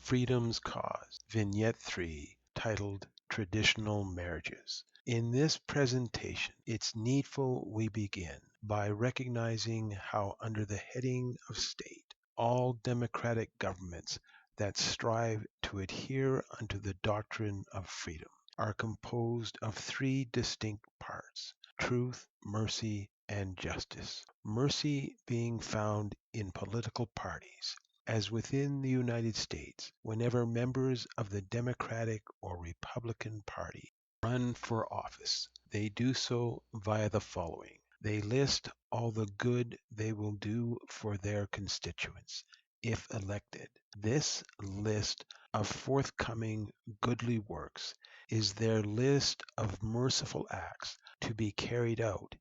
Freedom's Cause, Vignette 3, titled Traditional Marriages. In this presentation, it's needful we begin by recognizing how under the heading of state, all democratic governments that strive to adhere unto the doctrine of freedom are composed of three distinct parts: truth, mercy, and justice. Mercy being found in political parties, as within the United States, whenever members of the Democratic or Republican Party run for office, they do so via the following. They list all the good they will do for their constituents if elected. This list of forthcoming goodly works is their list of merciful acts to be carried out.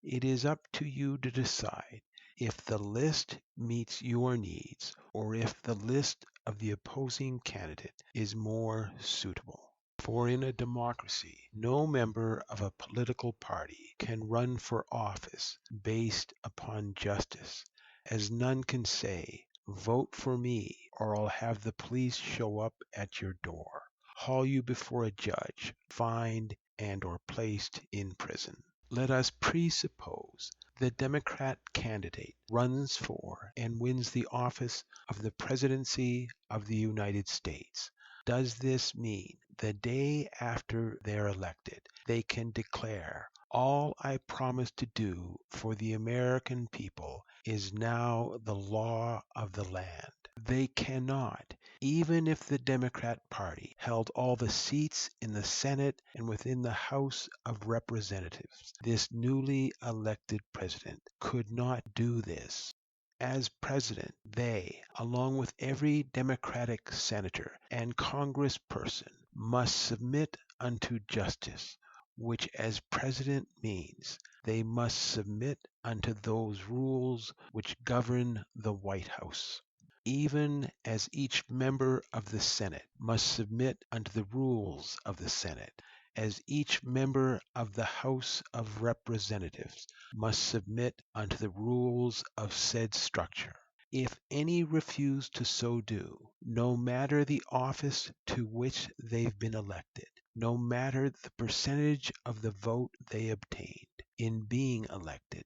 It is up to you to decide if the list meets your needs or if the list of the opposing candidate is more suitable. For in a democracy, no member of a political party can run for office based upon justice, as none can say, "Vote for me, or I'll have the police show up at your door, haul you before a judge, fined, and or placed in prison." Let us presuppose the Democrat candidate runs for and wins the office of the presidency of the United States. Does this mean the day after they're elected, they can declare, "All I promised to do for the American people is now the law of the land"? They cannot, even if the Democrat Party held all the seats in the Senate and within the House of Representatives. This newly elected president could not do this. As president, they, along with every Democratic senator and congressperson, must submit unto justice, which as president means they must submit unto those rules which govern the White House. Even as each member of the Senate must submit unto the rules of the Senate, as each member of the House of Representatives must submit unto the rules of said structure. If any refuse to so do, no matter the office to which they've been elected, no matter the percentage of the vote they obtained in being elected,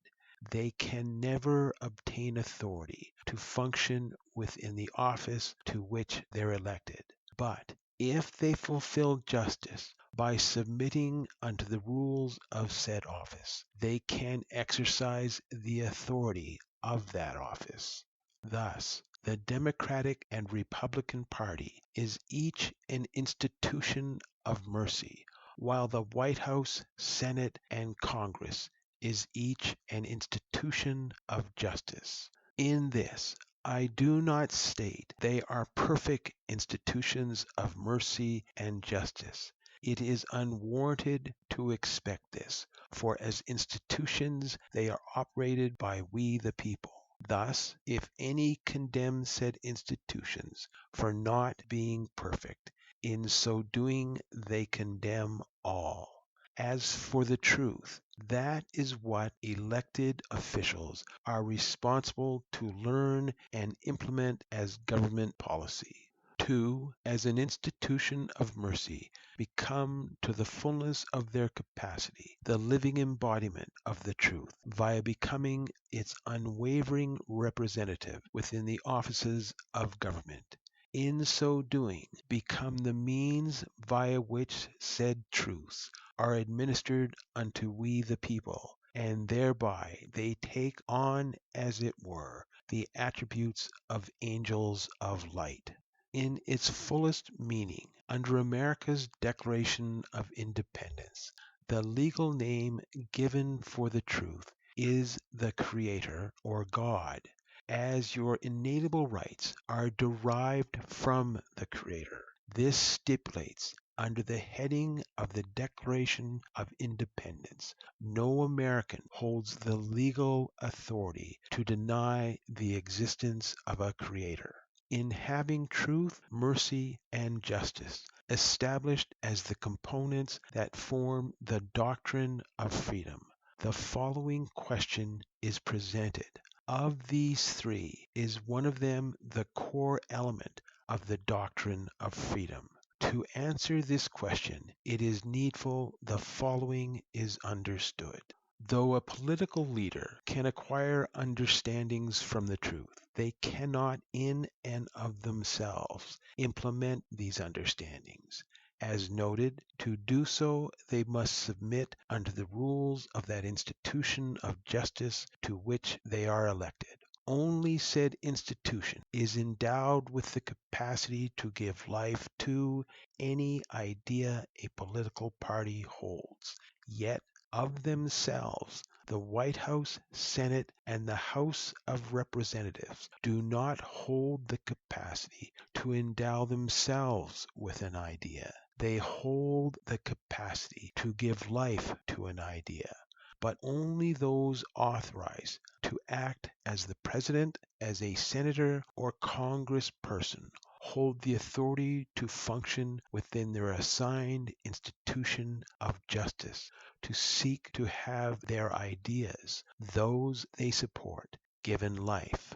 they can never obtain authority to function within the office to which they're elected. But if they fulfill justice by submitting unto the rules of said office, they can exercise the authority of that office. Thus, the Democratic and Republican Party is each an institution of mercy, while the White House, Senate, and Congress is each an institution of justice. In this, I do not state they are perfect institutions of mercy and justice. It is unwarranted to expect this, for as institutions they are operated by we the people. Thus, if any condemn said institutions for not being perfect, in so doing they condemn all. As for the truth, that is what elected officials are responsible to learn and implement as government policy. To, as an institution of mercy, become to the fullness of their capacity the living embodiment of the truth, via becoming its unwavering representative within the offices of government. In so doing, become the means via which said truths are administered unto we the people, and thereby they take on, as it were, the attributes of angels of light. In its fullest meaning, under America's Declaration of Independence, the legal name given for the truth is the Creator or God, as your inalienable rights are derived from the Creator. This stipulates, under the heading of the Declaration of Independence, no American holds the legal authority to deny the existence of a Creator. In having truth, mercy, and justice established as the components that form the doctrine of freedom, the following question is presented. Of these three, is one of them the core element of the doctrine of freedom? To answer this question, it is needful the following is understood. Though a political leader can acquire understandings from the truth, they cannot in and of themselves implement these understandings. As noted, to do so they must submit unto the rules of that institution of justice to which they are elected. Only said institution is endowed with the capacity to give life to any idea a political party holds. Yet of themselves, the White House, Senate, and the House of Representatives do not hold the capacity to endow themselves with an idea. They hold the capacity to give life to an idea, but only those authorized to act as the president, as a senator, or congressperson hold the authority to function within their assigned institution of justice, to seek to have their ideas, those they support, given life.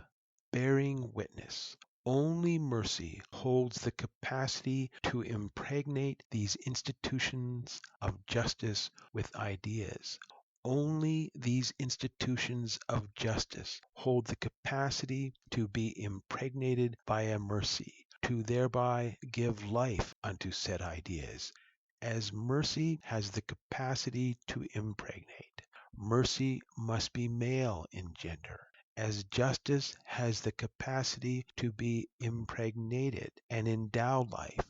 Bearing witness. Only mercy holds the capacity to impregnate these institutions of justice with ideas. Only these institutions of justice hold the capacity to be impregnated by a mercy, to thereby give life unto said ideas, as mercy has the capacity to impregnate. Mercy must be male in gender, as justice has the capacity to be impregnated and endow life.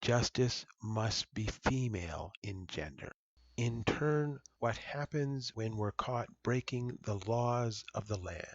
Justice must be female in gender. In turn, what happens when we're caught breaking the laws of the land?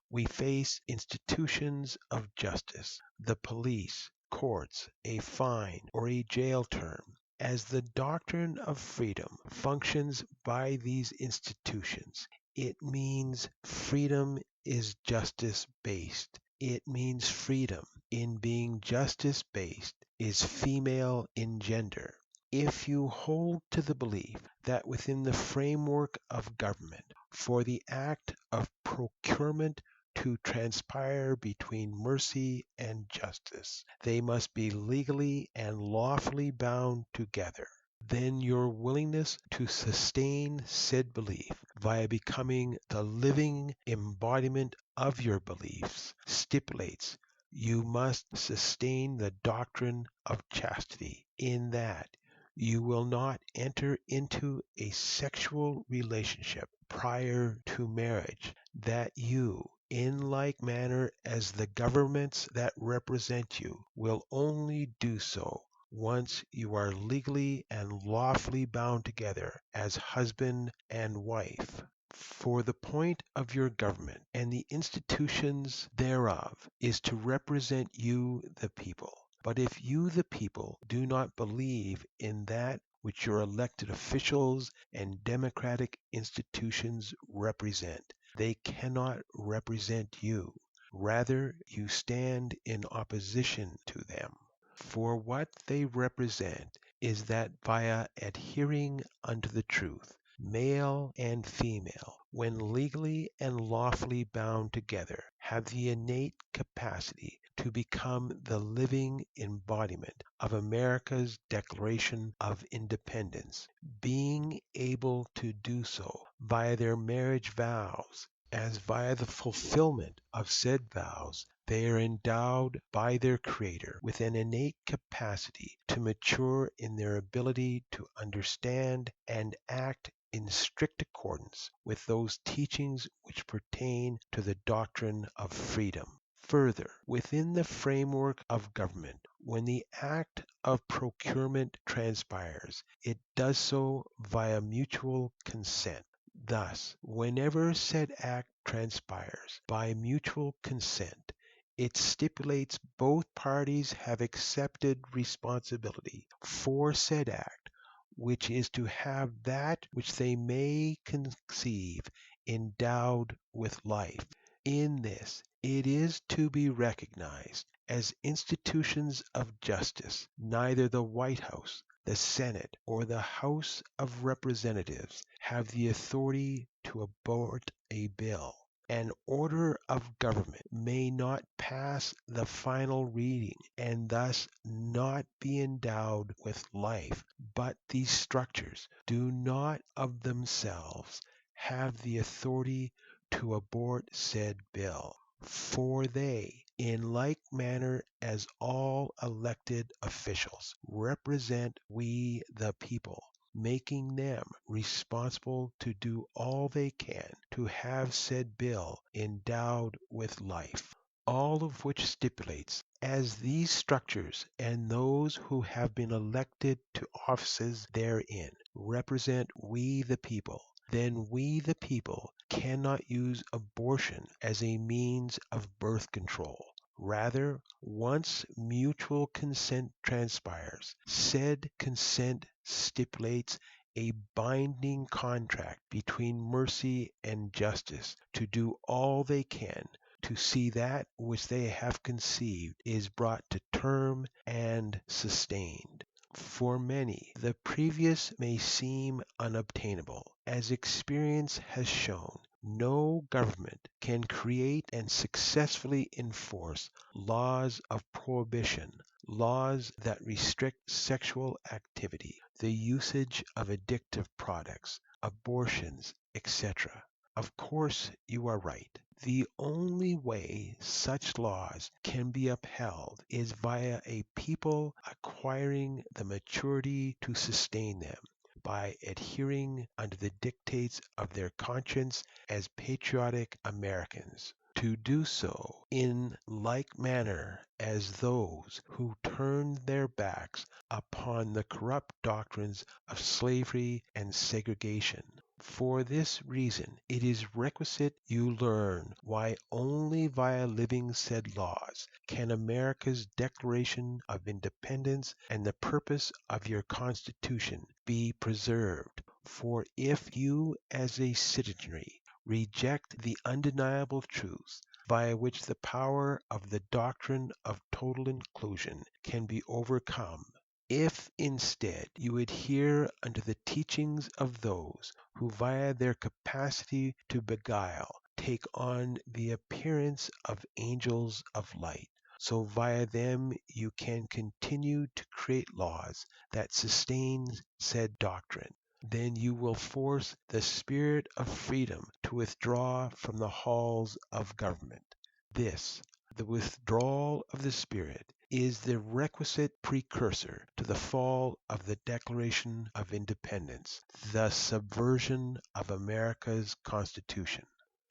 We face institutions of justice, the police, courts, a fine, or a jail term. As the doctrine of freedom functions by these institutions, it means freedom is justice based. It means freedom in being justice based is female in gender. If you hold to the belief that within the framework of government, for the act of procurement to transpire between mercy and justice, they must be legally and lawfully bound together, then your willingness to sustain said belief via becoming the living embodiment of your beliefs stipulates you must sustain the doctrine of chastity, in that you will not enter into a sexual relationship prior to marriage, that you, in like manner as the governments that represent you, will only do so once you are legally and lawfully bound together as husband and wife. For the point of your government and the institutions thereof is to represent you, the people. But if you, the people, do not believe in that which your elected officials and democratic institutions represent, they cannot represent you. Rather, you stand in opposition to them. For what they represent is that via adhering unto the truth, male and female, when legally and lawfully bound together, have the innate capacity to become the living embodiment of America's Declaration of Independence, being able to do so via their marriage vows, as via the fulfillment of said vows they are endowed by their Creator with an innate capacity to mature in their ability to understand and act in strict accordance with those teachings which pertain to the doctrine of freedom. Further, within the framework of government, when the act of procurement transpires, it does so via mutual consent. Thus, whenever said act transpires by mutual consent, it stipulates both parties have accepted responsibility for said act, which is to have that which they may conceive endowed with life. In this, it is to be recognized as institutions of justice. Neither the White House, the Senate, or the House of Representatives have the authority to abort a bill. an order of government may not pass the final reading and thus not be endowed with life, but these structures do not of themselves have the authority to abort said bill, for they, in like manner as all elected officials, represent we the people, making them responsible to do all they can to have said bill endowed with life. All of which stipulates, as these structures and those who have been elected to offices therein represent we the people, then we the people cannot use abortion as a means of birth control. Rather, once mutual consent transpires, said consent stipulates a binding contract between mercy and justice to do all they can to see that which they have conceived is brought to term and sustained. For many, the previous may seem unobtainable. As experience has shown, no government can create and successfully enforce laws of prohibition, laws that restrict sexual activity, the usage of addictive products, abortions, etc. Of course, you are right. The only way such laws can be upheld is via a people acquiring the maturity to sustain them, by adhering under the dictates of their conscience as patriotic Americans. To do so in like manner as those who turned their backs upon the corrupt doctrines of slavery and segregation. For this reason it is requisite you learn why only via living said laws can America's Declaration of Independence and the purpose of your Constitution be preserved. For if you as a citizenry reject the undeniable truths by which the power of the doctrine of total inclusion can be overcome, if instead you adhere unto the teachings of those who via their capacity to beguile take on the appearance of angels of light, so via them you can continue to create laws that sustain said doctrine, then you will force the spirit of freedom to withdraw from the halls of government. This, the withdrawal of the spirit, is the requisite precursor to the fall of the Declaration of Independence, the subversion of America's Constitution.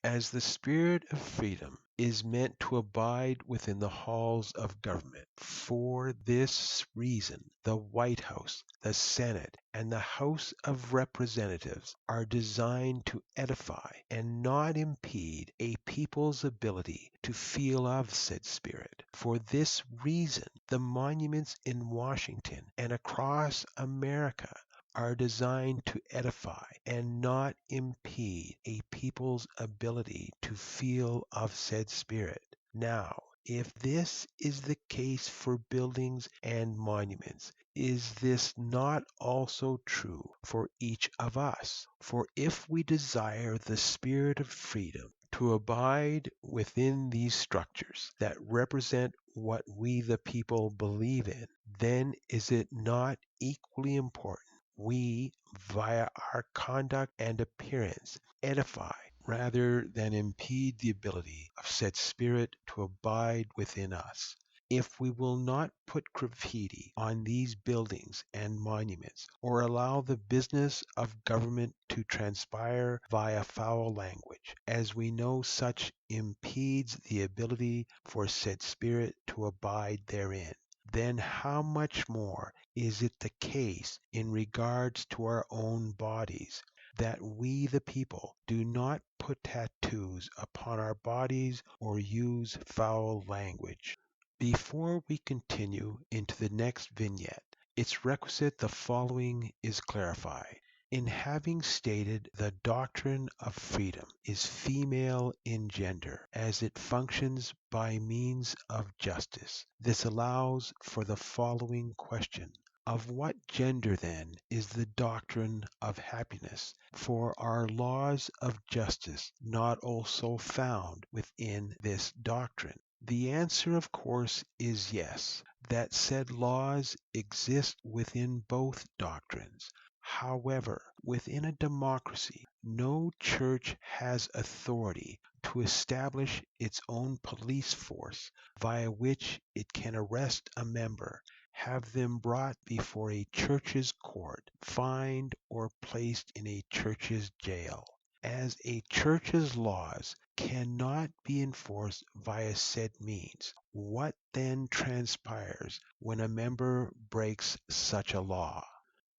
As the spirit of freedom is meant to abide within the halls of government, for this reason the White House, the Senate, and the House of Representatives are designed to edify and not impede a people's ability to feel of said spirit. For this reason the monuments in Washington and across America are designed to edify and not impede a people's ability to feel of said spirit. Now, if this is the case for buildings and monuments, is this not also true for each of us? For if we desire the spirit of freedom to abide within these structures that represent what we the people believe in, then is it not equally important we, via our conduct and appearance, edify rather than impede the ability of said spirit to abide within us? If we will not put graffiti on these buildings and monuments, or allow the business of government to transpire via foul language, as we know such impedes the ability for said spirit to abide therein, then how much more is it the case in regards to our own bodies, that we the people do not put tattoos upon our bodies or use foul language? Before we continue into the next vignette, it's requisite the following is clarified. In having stated the doctrine of freedom is female in gender, as it functions by means of justice, this allows for the following question. Of what gender then is the doctrine of happiness? For are laws of justice not also found within this doctrine? The answer, of course, is yes, that said laws exist within both doctrines. However, within a democracy, no church has authority to establish its own police force via which it can arrest a member, have them brought before a church's court, fined, or placed in a church's jail. As a church's laws cannot be enforced via said means, what then transpires when a member breaks such a law?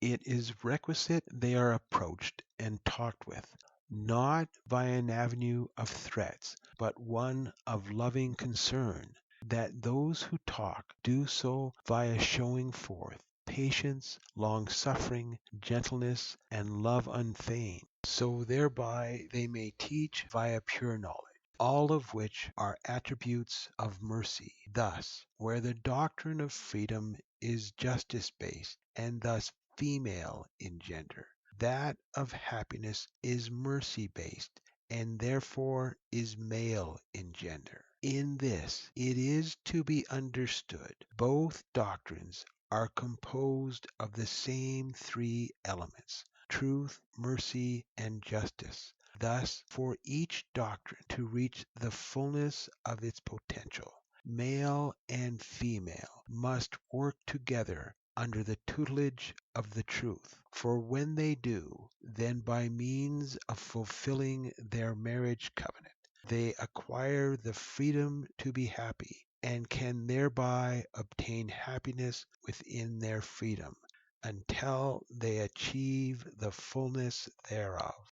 It is requisite they are approached and talked with, not by an avenue of threats, but one of loving concern, that those who talk do so via showing forth patience, long-suffering, gentleness, and love unfeigned, so thereby they may teach via pure knowledge, all of which are attributes of mercy. Thus, where the doctrine of freedom is justice-based, and thus female in gender, that of happiness is mercy-based, and therefore is male in gender. In this it is to be understood both doctrines are composed of the same three elements: truth, mercy, and justice. Thus, for each doctrine to reach the fullness of its potential, male and female must work together under the tutelage of the truth. For when they do, then by means of fulfilling their marriage covenant, they acquire the freedom to be happy, and can thereby obtain happiness within their freedom, until they achieve the fullness thereof.